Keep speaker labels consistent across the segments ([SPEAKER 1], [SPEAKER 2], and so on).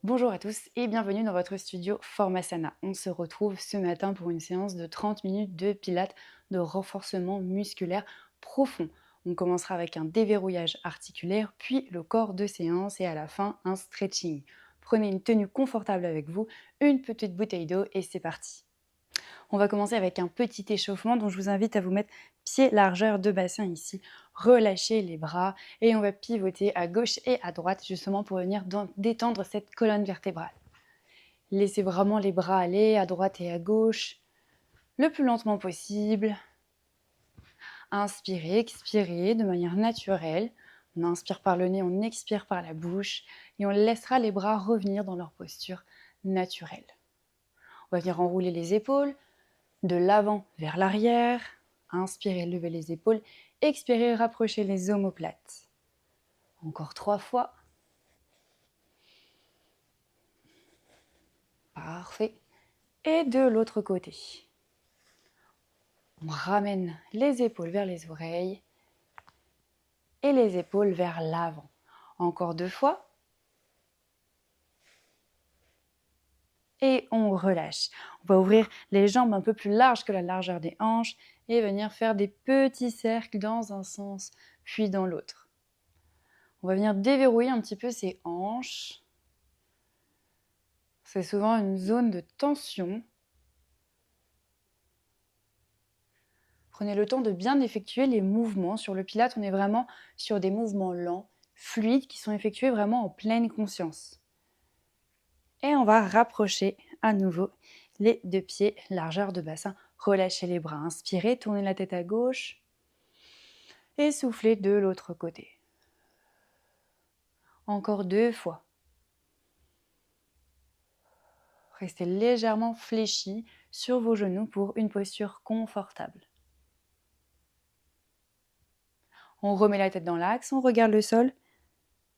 [SPEAKER 1] Bonjour à tous et bienvenue dans votre studio Formasana. On se retrouve ce matin pour une séance de 30 minutes de pilates de renforcement musculaire profond. On commencera avec un déverrouillage articulaire, puis le corps de séance et à la fin un stretching. Prenez une tenue confortable avec vous, une petite bouteille d'eau et c'est parti. On va commencer avec un petit échauffement dont je vous invite à vous mettre pied largeur de bassin ici. Relâchez les bras et on va pivoter à gauche et à droite justement pour venir détendre cette colonne vertébrale. Laissez vraiment les bras aller à droite et à gauche le plus lentement possible. Inspirez, expirez de manière naturelle. On inspire par le nez, on expire par la bouche et on laissera les bras revenir dans leur posture naturelle. On va venir enrouler les épaules de l'avant vers l'arrière. Inspirez, levez les épaules. Expirez, rapprochez les omoplates. Encore 3 fois. Parfait. Et de l'autre côté. On ramène les épaules vers les oreilles et les épaules vers l'avant. Encore 2 fois. Et on relâche. On va ouvrir les jambes un peu plus larges que la largeur des hanches et venir faire des petits cercles dans un sens puis dans l'autre. On va venir déverrouiller un petit peu ces hanches. C'est souvent une zone de tension. Prenez le temps de bien effectuer les mouvements. Sur le pilate, on est vraiment sur des mouvements lents, fluides, qui sont effectués vraiment en pleine conscience. Et on va rapprocher à nouveau les deux pieds, largeur de bassin. Relâchez les bras, inspirez, tournez la tête à gauche et soufflez de l'autre côté. Encore 2 fois. Restez légèrement fléchi sur vos genoux pour une posture confortable. On remet la tête dans l'axe, on regarde le sol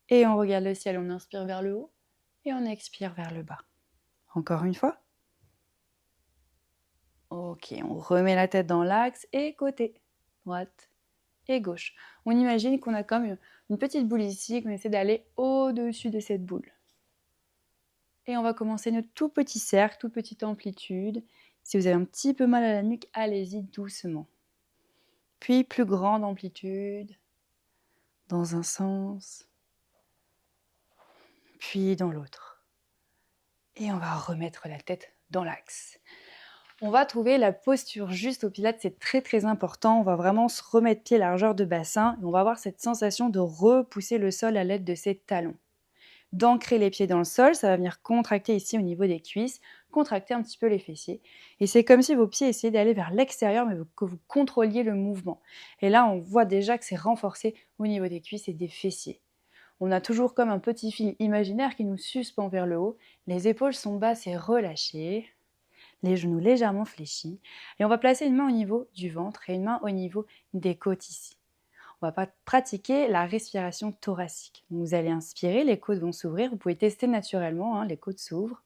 [SPEAKER 1] et on regarde le ciel. On inspire vers le haut et on expire vers le bas. Encore une fois. Ok, on remet la tête dans l'axe et côté, droite et gauche. On imagine qu'on a comme une petite boule ici, qu'on essaie d'aller au-dessus de cette boule. Et on va commencer notre tout petit cercle, toute petite amplitude. Si vous avez un petit peu mal à la nuque, allez-y doucement. Puis plus grande amplitude, dans un sens, puis dans l'autre. Et on va remettre la tête dans l'axe. On va trouver la posture juste au pilates, c'est très très important. On va vraiment se remettre pied largeur de bassin et on va avoir cette sensation de repousser le sol à l'aide de ses talons. D'ancrer les pieds dans le sol, ça va venir contracter ici au niveau des cuisses, contracter un petit peu les fessiers. Et c'est comme si vos pieds essayaient d'aller vers l'extérieur, mais que vous contrôliez le mouvement. Et là, on voit déjà que c'est renforcé au niveau des cuisses et des fessiers. On a toujours comme un petit fil imaginaire qui nous suspend vers le haut. Les épaules sont basses et relâchées. Les genoux légèrement fléchis. Et on va placer une main au niveau du ventre et une main au niveau des côtes ici. On va pratiquer la respiration thoracique. Donc vous allez inspirer, les côtes vont s'ouvrir. Vous pouvez tester naturellement, les côtes s'ouvrent.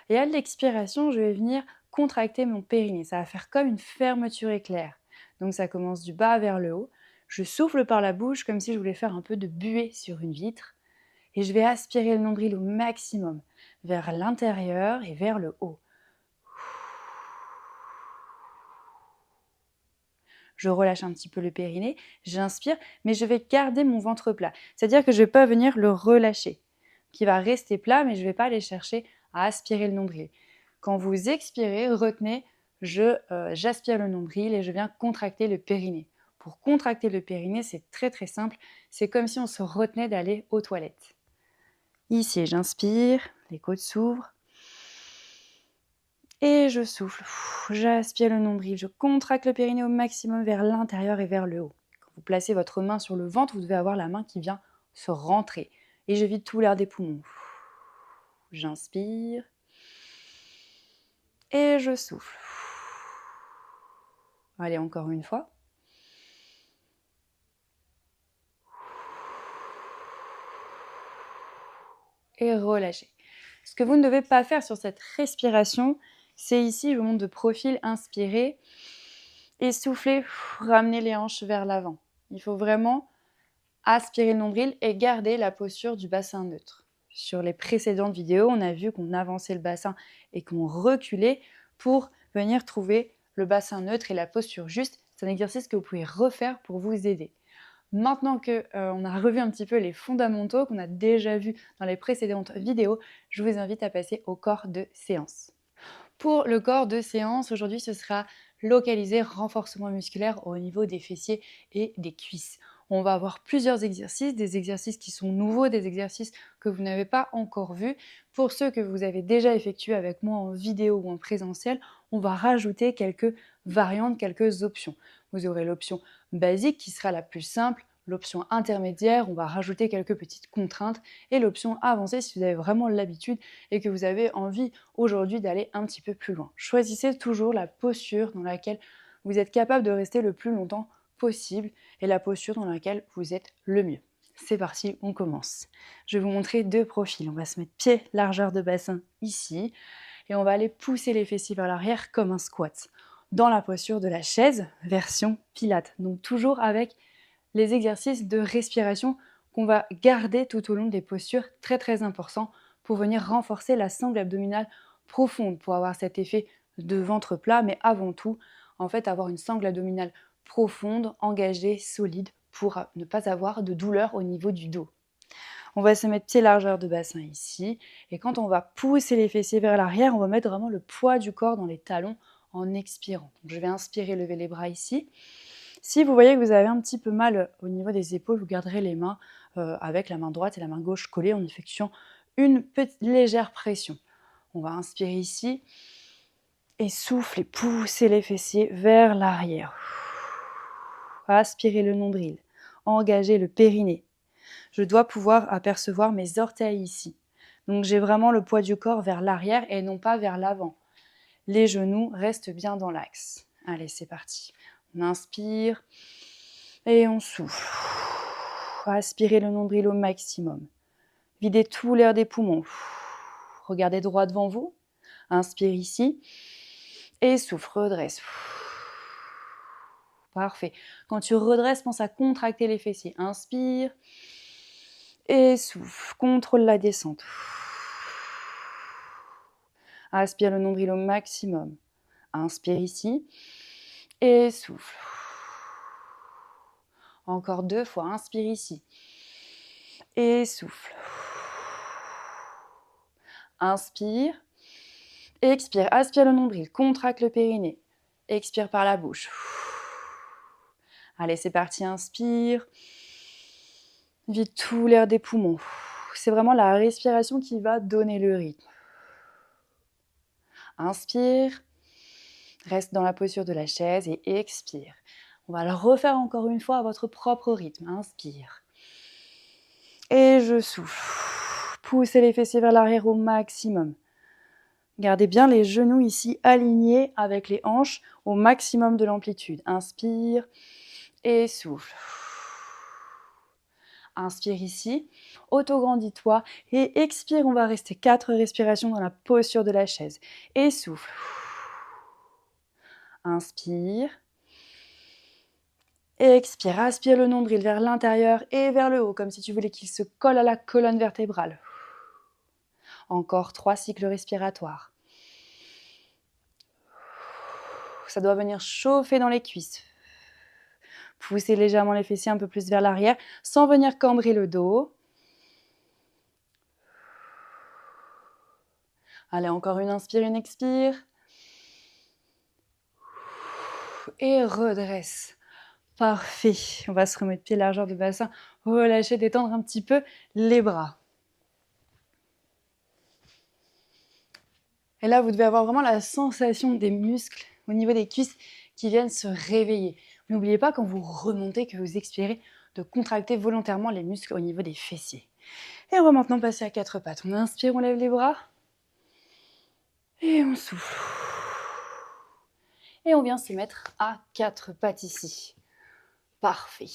[SPEAKER 1] Et à l'expiration, je vais venir contracter mon périnée. Ça va faire comme une fermeture éclair. Donc ça commence du bas vers le haut. Je souffle par la bouche comme si je voulais faire un peu de buée sur une vitre. Et je vais aspirer le nombril au maximum vers l'intérieur et vers le haut. Je relâche un petit peu le périnée, j'inspire, mais je vais garder mon ventre plat. C'est-à-dire que je ne vais pas venir le relâcher, qui va rester plat, mais je ne vais pas aller chercher à aspirer le nombril. Quand vous expirez, retenez, j'aspire le nombril et je viens contracter le périnée. Pour contracter le périnée, c'est très très simple. C'est comme si on se retenait d'aller aux toilettes. Ici, j'inspire, les côtes s'ouvrent. Et je souffle, j'aspire le nombril, je contracte le périnée au maximum vers l'intérieur et vers le haut. Quand vous placez votre main sur le ventre, vous devez avoir la main qui vient se rentrer. Et je vide tout l'air des poumons. J'inspire. Et je souffle. Allez, encore une fois. Et relâchez. Ce que vous ne devez pas faire sur cette respiration, c'est ici, je vous montre de profil, inspirer et souffler, ramener les hanches vers l'avant. Il faut vraiment aspirer le nombril et garder la posture du bassin neutre. Sur les précédentes vidéos, on a vu qu'on avançait le bassin et qu'on reculait pour venir trouver le bassin neutre et la posture juste. C'est un exercice que vous pouvez refaire pour vous aider. Maintenant qu'on a revu un petit peu les fondamentaux qu'on a déjà vus dans les précédentes vidéos, je vous invite à passer au corps de séance. Pour le corps de séance, aujourd'hui, ce sera localisé renforcement musculaire au niveau des fessiers et des cuisses. On va avoir plusieurs exercices, des exercices qui sont nouveaux, des exercices que vous n'avez pas encore vus. Pour ceux que vous avez déjà effectués avec moi en vidéo ou en présentiel, on va rajouter quelques variantes, quelques options. Vous aurez l'option basique qui sera la plus simple, l'option intermédiaire, on va rajouter quelques petites contraintes, et l'option avancée si vous avez vraiment l'habitude et que vous avez envie aujourd'hui d'aller un petit peu plus loin. Choisissez toujours la posture dans laquelle vous êtes capable de rester le plus longtemps possible et la posture dans laquelle vous êtes le mieux. C'est parti, on commence. Je vais vous montrer deux profils. On va se mettre pied, largeur de bassin ici et on va aller pousser les fessiers vers l'arrière comme un squat. Dans la posture de la chaise, version Pilates. Donc toujours avec les exercices de respiration qu'on va garder tout au long des postures, très important, pour venir renforcer la sangle abdominale profonde, pour avoir cet effet de ventre plat, mais avant tout, en fait, avoir une sangle abdominale profonde, engagée, solide, pour ne pas avoir de douleur au niveau du dos. On va se mettre pied largeur de bassin ici, et quand on va pousser les fessiers vers l'arrière, on va mettre vraiment le poids du corps dans les talons en expirant. Donc, je vais inspirer, lever les bras ici. Si vous voyez que vous avez un petit peu mal au niveau des épaules, vous garderez les mains avec la main droite et la main gauche collées en effectuant une petite légère pression. On va inspirer ici et souffler, et pousser les fessiers vers l'arrière. Aspirez le nombril, engagez le périnée. Je dois pouvoir apercevoir mes orteils ici. Donc j'ai vraiment le poids du corps vers l'arrière et non pas vers l'avant. Les genoux restent bien dans l'axe. Allez, c'est parti. On inspire et on souffle. Aspirez le nombril au maximum. Videz tout l'air des poumons. Regardez droit devant vous. Inspire ici et souffle, redresse. Parfait. Quand tu redresses, pense à contracter les fessiers. Inspire et souffle. Contrôle la descente. Aspire le nombril au maximum. Inspire ici et souffle. Encore 2 fois. Inspire ici et souffle. Inspire. Expire. Aspire le nombril. Contracte le périnée. Expire par la bouche. Allez, c'est parti. Inspire. Vide tout l'air des poumons. C'est vraiment la respiration qui va donner le rythme. Inspire. Reste dans la posture de la chaise et expire. On va le refaire encore une fois à votre propre rythme. Inspire. Et je souffle. Poussez les fessiers vers l'arrière au maximum. Gardez bien les genoux ici alignés avec les hanches au maximum de l'amplitude. Inspire et souffle. Inspire ici, autograndis-toi et expire. On va rester 4 respirations dans la posture de la chaise. Et souffle. Inspire. Et expire. Aspire le nombril vers l'intérieur et vers le haut, comme si tu voulais qu'il se colle à la colonne vertébrale. Encore 3 cycles respiratoires. Ça doit venir chauffer dans les cuisses. Poussez légèrement les fessiers un peu plus vers l'arrière, sans venir cambrer le dos. Allez, encore une inspire, une expire. Et redresse. Parfait. On va se remettre pied largeur de bassin. Relâchez, détendre un petit peu les bras. Et là, vous devez avoir vraiment la sensation des muscles au niveau des cuisses qui viennent se réveiller. N'oubliez pas quand vous remontez, que vous expirez, de contracter volontairement les muscles au niveau des fessiers. Et on va maintenant passer à 4 pattes. On inspire, on lève les bras. Et on souffle. Et on vient se mettre à 4 pattes ici. Parfait.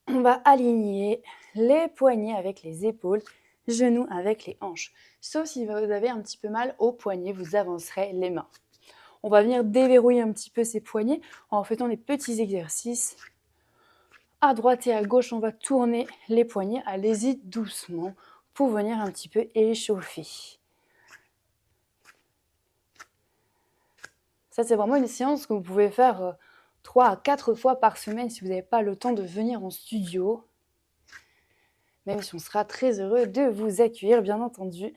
[SPEAKER 1] On va aligner les poignets avec les épaules, genoux avec les hanches. Sauf si vous avez un petit peu mal aux poignets, vous avancerez les mains. On va venir déverrouiller un petit peu ces poignets en faisant des petits exercices À droite et à gauche, on va tourner les poignets. Allez-y doucement pour venir un petit peu échauffer. Ça, c'est vraiment une séance que vous pouvez faire 3 à 4 fois par semaine si vous n'avez pas le temps de venir en studio. Même si on sera très heureux de vous accueillir, bien entendu.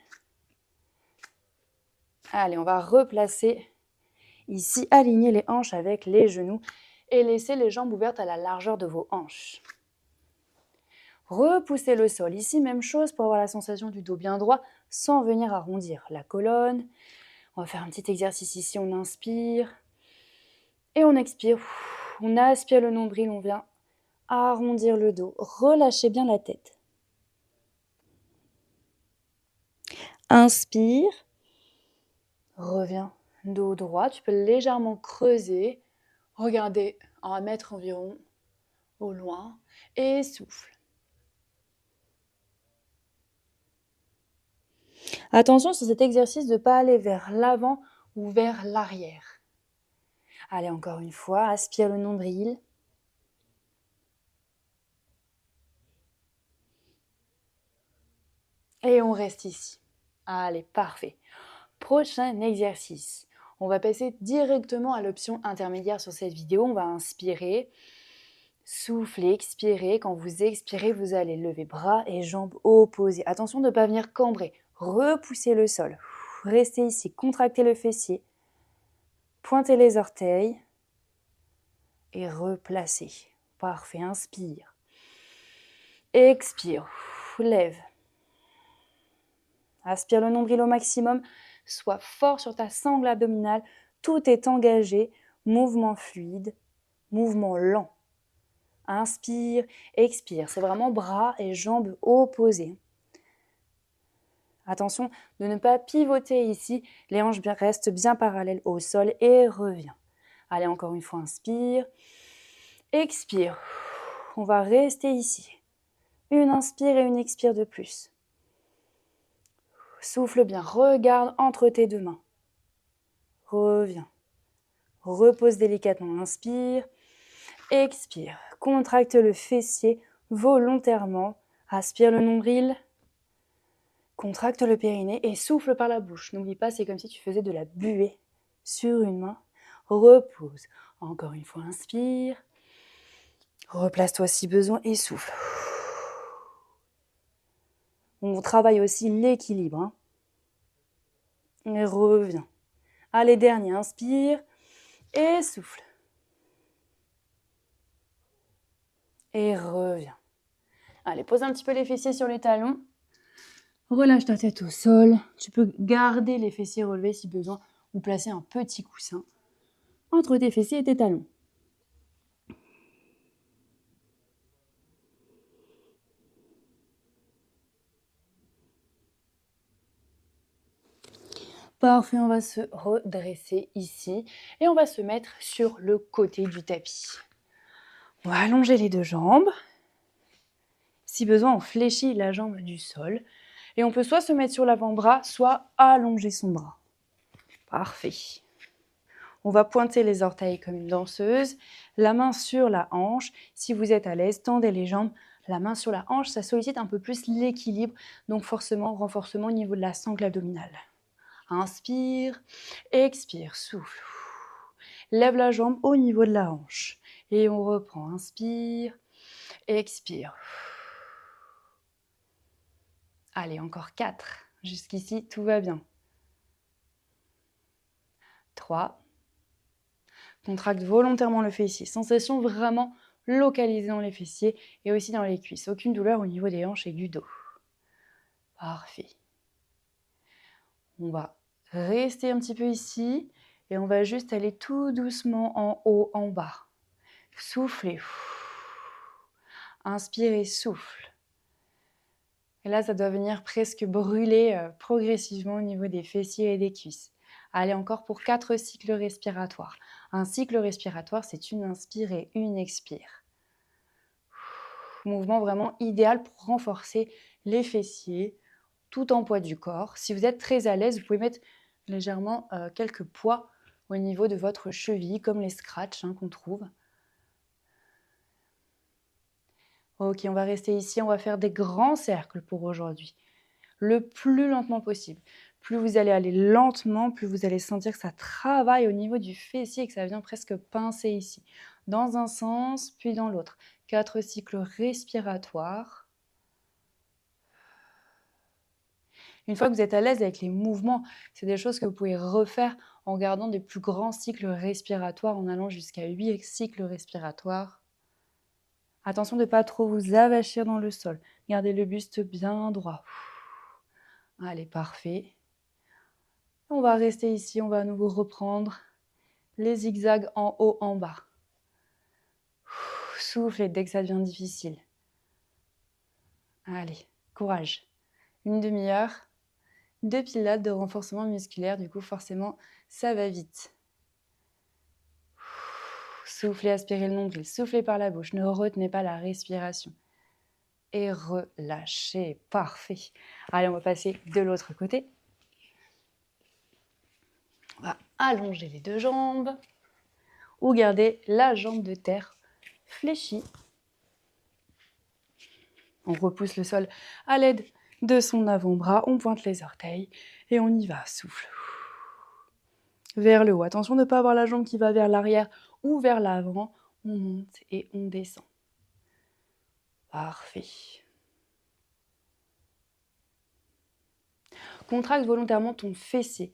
[SPEAKER 1] Allez, on va replacer ici, aligner les hanches avec les genoux et laisser les jambes ouvertes à la largeur de vos hanches. Repoussez le sol. Ici, même chose pour avoir la sensation du dos bien droit sans venir arrondir la colonne. On va faire un petit exercice ici. On inspire et on expire. On aspire le nombril, on vient arrondir le dos. Relâchez bien la tête. Inspire. Reviens, dos droit. Tu peux légèrement creuser. Regardez 1 mètre environ au loin et souffle. Attention sur cet exercice de ne pas aller vers l'avant ou vers l'arrière. Allez, encore une fois, aspire le nombril. Et on reste ici. Allez, parfait. Prochain exercice. On va passer directement à l'option intermédiaire sur cette vidéo. On va inspirer, souffler, expirer. Quand vous expirez, vous allez lever bras et jambes opposées. Attention de ne pas venir cambrer. Repoussez le sol. Restez ici, contractez le fessier. Pointez les orteils. Et replacez. Parfait, inspire. Expire, lève. Aspire le nombril au maximum. Sois fort sur ta sangle abdominale. Tout est engagé. Mouvement fluide, mouvement lent. Inspire, expire. C'est vraiment bras et jambes opposés. Attention de ne pas pivoter ici. Les hanches restent bien parallèles au sol et reviens. Allez, encore une fois, inspire. Expire. On va rester ici. Une inspire et une expire de plus. Souffle bien, regarde entre tes deux mains. Reviens. Repose délicatement, inspire. Expire. Contracte le fessier volontairement. Aspire le nombril. Contracte le périnée et souffle par la bouche. N'oublie pas, c'est comme si tu faisais de la buée sur une main. Repose. Encore une fois, inspire. Replace-toi si besoin et souffle. On travaille aussi l'équilibre. Et reviens. Allez, dernier, inspire et souffle. Et reviens. Allez, pose un petit peu les fessiers sur les talons. Relâche ta tête au sol. Tu peux garder les fessiers relevés si besoin ou placer un petit coussin entre tes fessiers et tes talons. Parfait, on va se redresser ici et on va se mettre sur le côté du tapis. On va allonger les deux jambes. Si besoin, on fléchit la jambe du sol. Et on peut soit se mettre sur l'avant-bras, soit allonger son bras. Parfait. On va pointer les orteils comme une danseuse. La main sur la hanche. Si vous êtes à l'aise, tendez les jambes. La main sur la hanche, ça sollicite un peu plus l'équilibre. Donc forcément, renforcement au niveau de la sangle abdominale. Inspire, expire, souffle. Lève la jambe au niveau de la hanche. Et on reprend. Inspire, expire. Allez, encore 4. Jusqu'ici, tout va bien. 3. Contracte volontairement le fessier. Sensation vraiment localisée dans les fessiers et aussi dans les cuisses. Aucune douleur au niveau des hanches et du dos. Parfait. On va rester un petit peu ici et on va juste aller tout doucement en haut, en bas. Soufflez. Inspirez, souffle. Et là, ça doit venir presque brûler progressivement au niveau des fessiers et des cuisses. Allez, encore pour 4 cycles respiratoires. Un cycle respiratoire, c'est une inspire et une expire. Mouvement vraiment idéal pour renforcer les fessiers, tout en poids du corps. Si vous êtes très à l'aise, vous pouvez mettre légèrement quelques poids au niveau de votre cheville, comme les scratchs qu'on trouve. Ok, on va rester ici, on va faire des grands cercles pour aujourd'hui. Le plus lentement possible. Plus vous allez aller lentement, plus vous allez sentir que ça travaille au niveau du fessier et que ça vient presque pincer ici. Dans un sens, puis dans l'autre. 4 cycles respiratoires. Une fois que vous êtes à l'aise avec les mouvements, c'est des choses que vous pouvez refaire en gardant des plus grands cycles respiratoires, en allant jusqu'à 8 cycles respiratoires. Attention de ne pas trop vous avachir dans le sol. Gardez le buste bien droit. Allez, parfait. On va rester ici, on va à nouveau reprendre les zigzags en haut, en bas. Soufflez dès que ça devient difficile. Allez, courage. Une demi-heure de pilates, de renforcement musculaire. Du coup, forcément, ça va vite. Soufflez, aspirez le nombril. Soufflez par la bouche. Ne retenez pas la respiration. Et relâchez. Parfait. Allez, on va passer de l'autre côté. On va allonger les deux jambes ou garder la jambe de terre fléchie. On repousse le sol à l'aide de son avant-bras, on pointe les orteils et on y va, souffle. Vers le haut, attention de ne pas avoir la jambe qui va vers l'arrière ou vers l'avant, on monte et on descend. Parfait. Contracte volontairement ton fessier.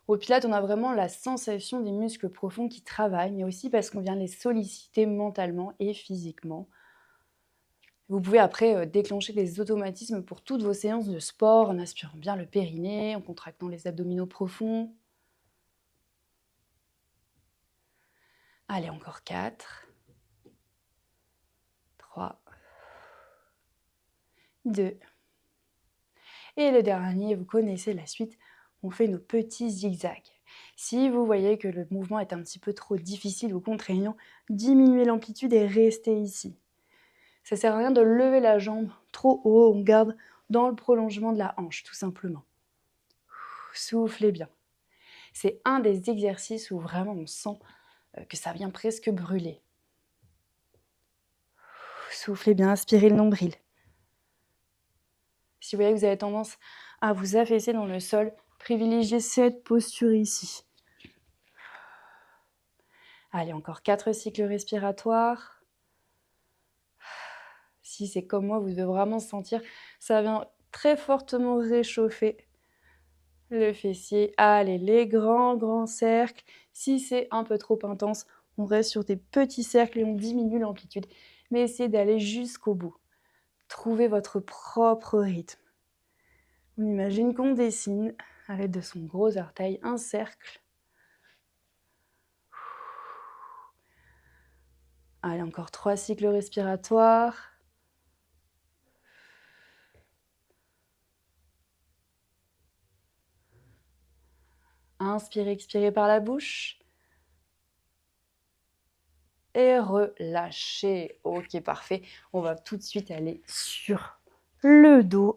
[SPEAKER 1] Au Pilates, on a vraiment la sensation des muscles profonds qui travaillent, mais aussi parce qu'on vient les solliciter mentalement et physiquement. Vous pouvez après déclencher des automatismes pour toutes vos séances de sport en aspirant bien le périnée, en contractant les abdominaux profonds. Allez, encore 4, 3, 2. Et le dernier, vous connaissez la suite, on fait nos petits zigzags. Si vous voyez que le mouvement est un petit peu trop difficile ou contraignant, diminuez l'amplitude et restez ici. Ça ne sert à rien de lever la jambe trop haut, on garde dans le prolongement de la hanche, tout simplement. Soufflez bien. C'est un des exercices où vraiment on sent que ça vient presque brûler. Soufflez bien, aspirez le nombril. Si vous voyez que vous avez tendance à vous affaisser dans le sol, privilégiez cette posture ici. Allez, encore 4 cycles respiratoires. Si c'est comme moi, vous devez vraiment sentir, ça vient très fortement réchauffer le fessier. Allez, les grands cercles. Si c'est un peu trop intense, on reste sur des petits cercles et on diminue l'amplitude. Mais essayez d'aller jusqu'au bout. Trouvez votre propre rythme. On imagine qu'on dessine, à l'aide de son gros orteil, un cercle. Allez, encore 3 cycles respiratoires. Inspirez, expirez par la bouche. Et relâchez. Ok, parfait. On va tout de suite aller sur le dos.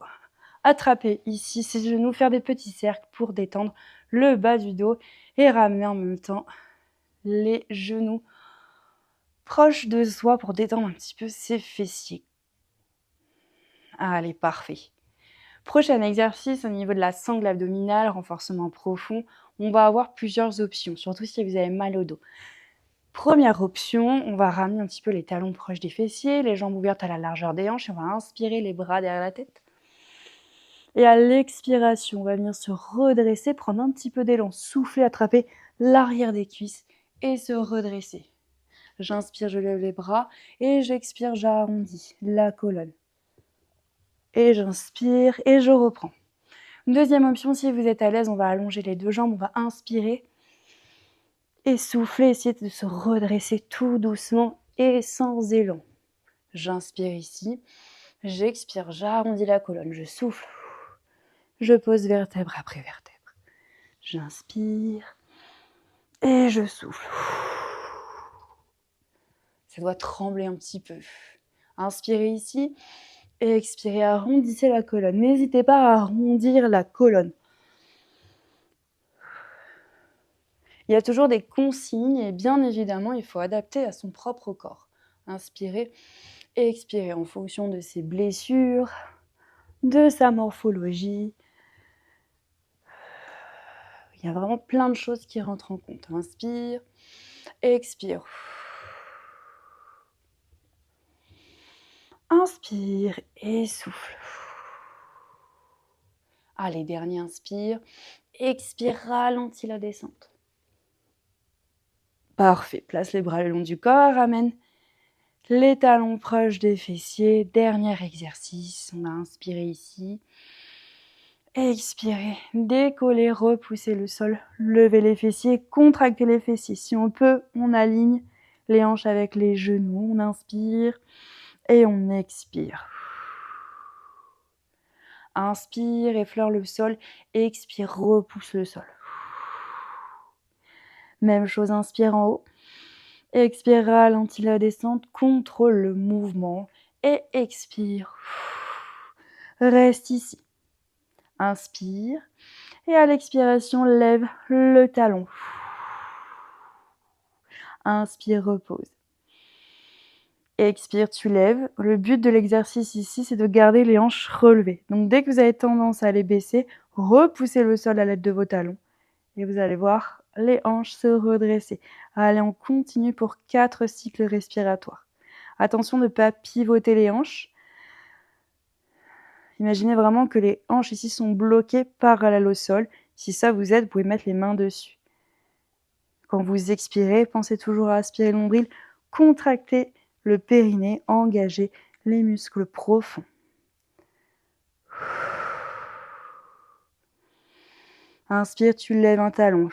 [SPEAKER 1] Attraper ici ses genoux, faire des petits cercles pour détendre le bas du dos et ramener en même temps les genoux proches de soi pour détendre un petit peu ses fessiers. Allez, parfait. Prochain exercice au niveau de la sangle abdominale, renforcement profond. On va avoir plusieurs options, surtout si vous avez mal au dos. Première option, on va ramener un petit peu les talons proches des fessiers, les jambes ouvertes à la largeur des hanches et on va inspirer les bras derrière la tête. Et à l'expiration, on va venir se redresser, prendre un petit peu d'élan, souffler, attraper l'arrière des cuisses et se redresser. J'inspire, je lève les bras et j'expire, j'arrondis la colonne. Et j'inspire et je reprends. Deuxième option, si vous êtes à l'aise, on va allonger les deux jambes, on va inspirer et souffler, essayer de se redresser tout doucement et sans élan. J'inspire ici, j'expire, j'arrondis la colonne, je souffle, je pose vertèbre après vertèbre. J'inspire et je souffle. Ça doit trembler un petit peu. Inspirez ici et expirez, arrondissez la colonne. N'hésitez pas à arrondir la colonne. Il y a toujours des consignes et bien évidemment, il faut adapter à son propre corps. Inspirez Expirez en fonction de ses blessures, de sa morphologie. Il y a vraiment plein de choses qui rentrent en compte. Inspire, expire. Inspire et souffle. Allez, dernier inspire. Expire, ralentis la descente. Parfait. Place les bras le long du corps. Ramène les talons proches des fessiers. Dernier exercice. On va inspirer ici. Expirez. Décollez, repoussez le sol. Levez les fessiers, contractez les fessiers. Si on peut, on aligne les hanches avec les genoux. On inspire et on expire. Inspire, effleure le sol. Expire, repousse le sol. Même chose, inspire en haut. Expire, ralentis la descente. Contrôle le mouvement. Et expire. Reste ici. Inspire. Et à l'expiration, lève le talon. Inspire, repose. Expire, tu lèves. Le but de l'exercice ici, c'est de garder les hanches relevées. Donc dès que vous avez tendance à les baisser, repoussez le sol à l'aide de vos talons. Et vous allez voir les hanches se redresser. Allez, on continue pour 4 cycles respiratoires. Attention de ne pas pivoter les hanches. Imaginez vraiment que les hanches ici sont bloquées parallèles au sol. Si ça vous aide, vous pouvez mettre les mains dessus. Quand vous expirez, pensez toujours à aspirer le nombril, contractez le périnée, engagez les muscles profonds. Inspire, tu lèves un talon.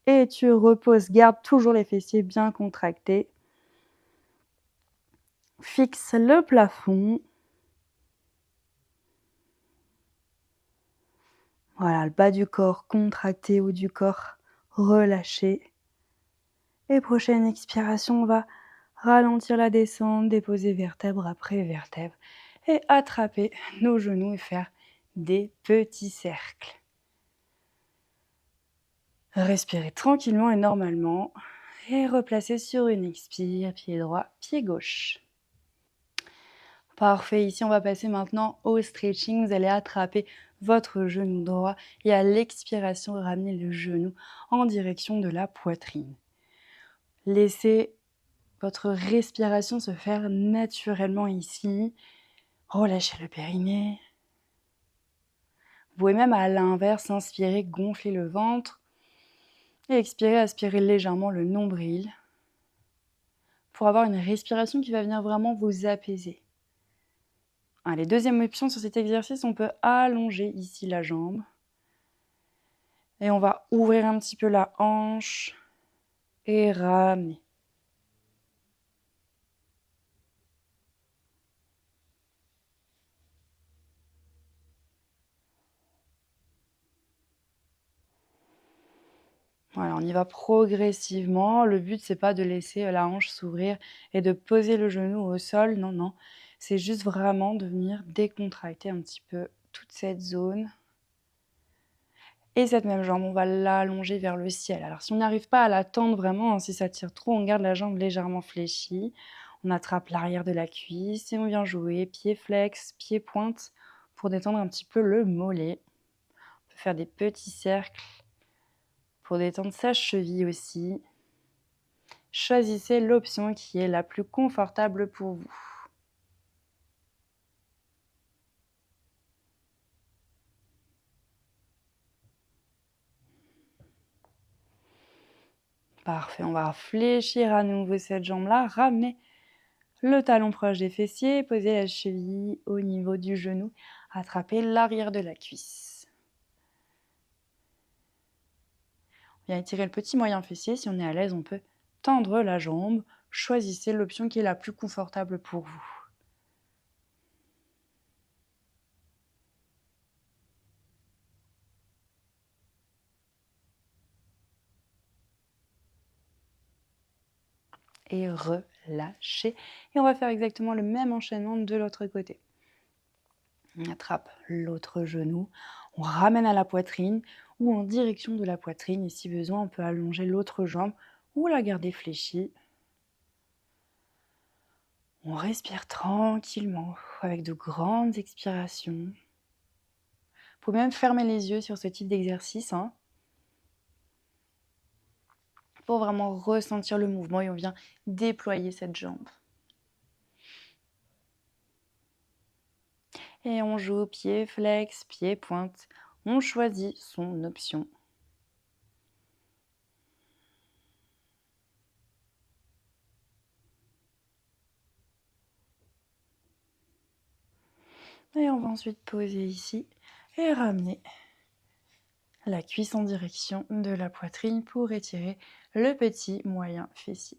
[SPEAKER 1] Et tu reposes, garde toujours les fessiers bien contractés. Fixe le plafond. Voilà, le bas du corps contracté, haut du corps relâché. Et prochaine expiration, on va ralentir la descente, déposer vertèbre après vertèbre et attraper nos genoux et faire des petits cercles. Respirez tranquillement et normalement et replacez sur une expire, pied droit, pied gauche. Parfait, ici on va passer maintenant au stretching. Vous allez attraper votre genou droit et à l'expiration, ramener le genou en direction de la poitrine. Laissez votre respiration se faire naturellement ici. Relâchez le périnée. Vous pouvez même à l'inverse inspirer, gonfler le ventre. Et expirer, aspirer légèrement le nombril. Pour avoir une respiration qui va venir vraiment vous apaiser. Allez, deuxième option sur cet exercice, on peut allonger ici la jambe. Et on va ouvrir un petit peu la hanche et ramener. Voilà, on y va progressivement. Le but, c'est pas de laisser la hanche s'ouvrir et de poser le genou au sol. Non, non. C'est juste vraiment de venir décontracter un petit peu toute cette zone. Et cette même jambe, on va l'allonger vers le ciel. Alors, si on n'arrive pas à la tendre vraiment, si ça tire trop, on garde la jambe légèrement fléchie. On attrape l'arrière de la cuisse et on vient jouer pied flex, pied pointe pour détendre un petit peu le mollet. On peut faire des petits cercles pour détendre sa cheville aussi. Choisissez l'option qui est la plus confortable pour vous. Parfait, on va fléchir à nouveau cette jambe-là, ramener le talon proche des fessiers, poser la cheville au niveau du genou, attraper l'arrière de la cuisse. On vient étirer le petit moyen fessier, si on est à l'aise, on peut tendre la jambe. Choisissez l'option qui est la plus confortable pour vous. Et relâchez. Et on va faire exactement le même enchaînement de l'autre côté. On attrape l'autre genou, on ramène à la poitrine ou en direction de la poitrine. Et si besoin, on peut allonger l'autre jambe ou la garder fléchie. On respire tranquillement avec de grandes expirations. Vous pouvez même fermer les yeux sur ce type d'exercice, hein, pour vraiment ressentir le mouvement et on vient déployer cette jambe. Et on joue pied flex, pied pointe. On choisit son option. Et on va ensuite poser ici et ramener la cuisse en direction de la poitrine pour étirer le petit moyen fessier.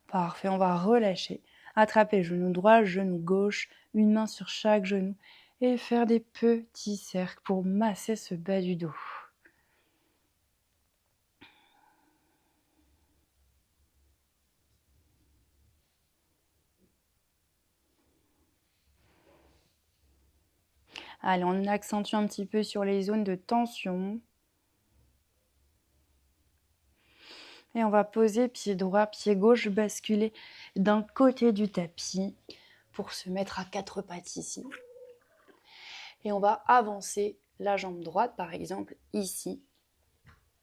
[SPEAKER 1] Parfait, on va relâcher. Attraper genou droit, genou gauche, une main sur chaque genou et faire des petits cercles pour masser ce bas du dos. Allez, on accentue un petit peu sur les zones de tension. Et on va poser pied droit, pied gauche, basculer d'un côté du tapis pour se mettre à 4 pattes ici. Et on va avancer la jambe droite, par exemple, ici.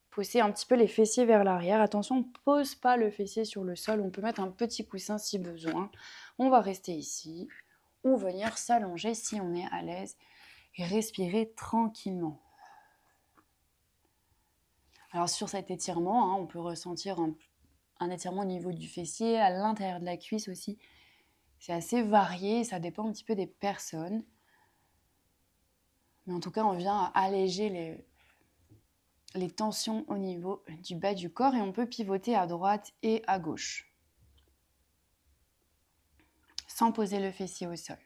[SPEAKER 1] Pousser un petit peu les fessiers vers l'arrière. Attention, on ne pose pas le fessier sur le sol. On peut mettre un petit coussin si besoin. On va rester ici ou venir s'allonger si on est à l'aise et respirer tranquillement. Alors sur cet étirement, hein, on peut ressentir un étirement au niveau du fessier, à l'intérieur de la cuisse aussi. C'est assez varié, ça dépend un petit peu des personnes. Mais en tout cas, on vient alléger les tensions au niveau du bas du corps et on peut pivoter à droite et à gauche sans poser le fessier au sol.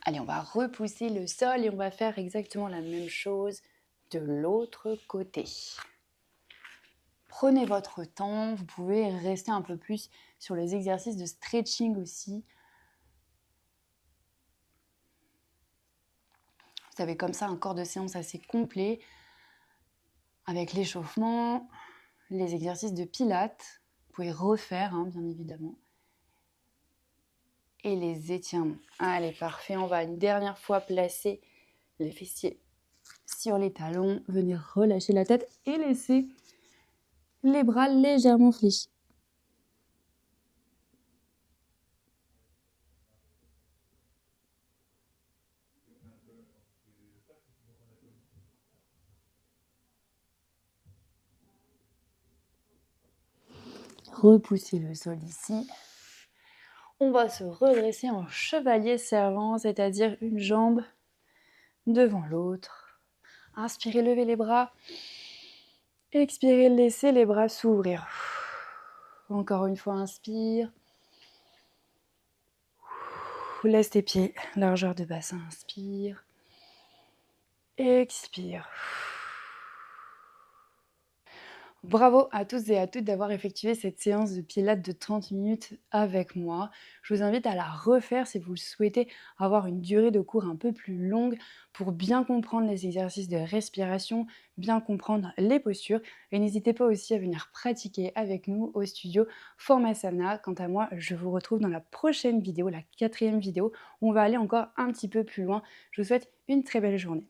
[SPEAKER 1] Allez, on va repousser le sol et on va faire exactement la même chose de l'autre côté. Prenez votre temps, vous pouvez rester un peu plus sur les exercices de stretching aussi. Vous avez comme ça un corps de séance assez complet avec l'échauffement, les exercices de pilates. Vous pouvez refaire, hein, bien évidemment. Et les étirements. Allez, parfait. On va une dernière fois placer les fessiers sur les talons. Venez relâcher la tête et laisser les bras légèrement fléchis. Repoussez le sol ici. On va se redresser en chevalier servant, c'est-à-dire une jambe devant l'autre. Inspirez, levez les bras. Expirez, laissez les bras s'ouvrir. Encore une fois, inspire. Laisse tes pieds, largeur de bassin, inspire. Expire. Bravo à tous et à toutes d'avoir effectué cette séance de pilates de 30 minutes avec moi. Je vous invite à la refaire si vous souhaitez avoir une durée de cours un peu plus longue pour bien comprendre les exercices de respiration, bien comprendre les postures. Et n'hésitez pas aussi à venir pratiquer avec nous au studio Formasana. Quant à moi, je vous retrouve dans la prochaine vidéo, la 4e vidéo, où on va aller encore un petit peu plus loin. Je vous souhaite une très belle journée.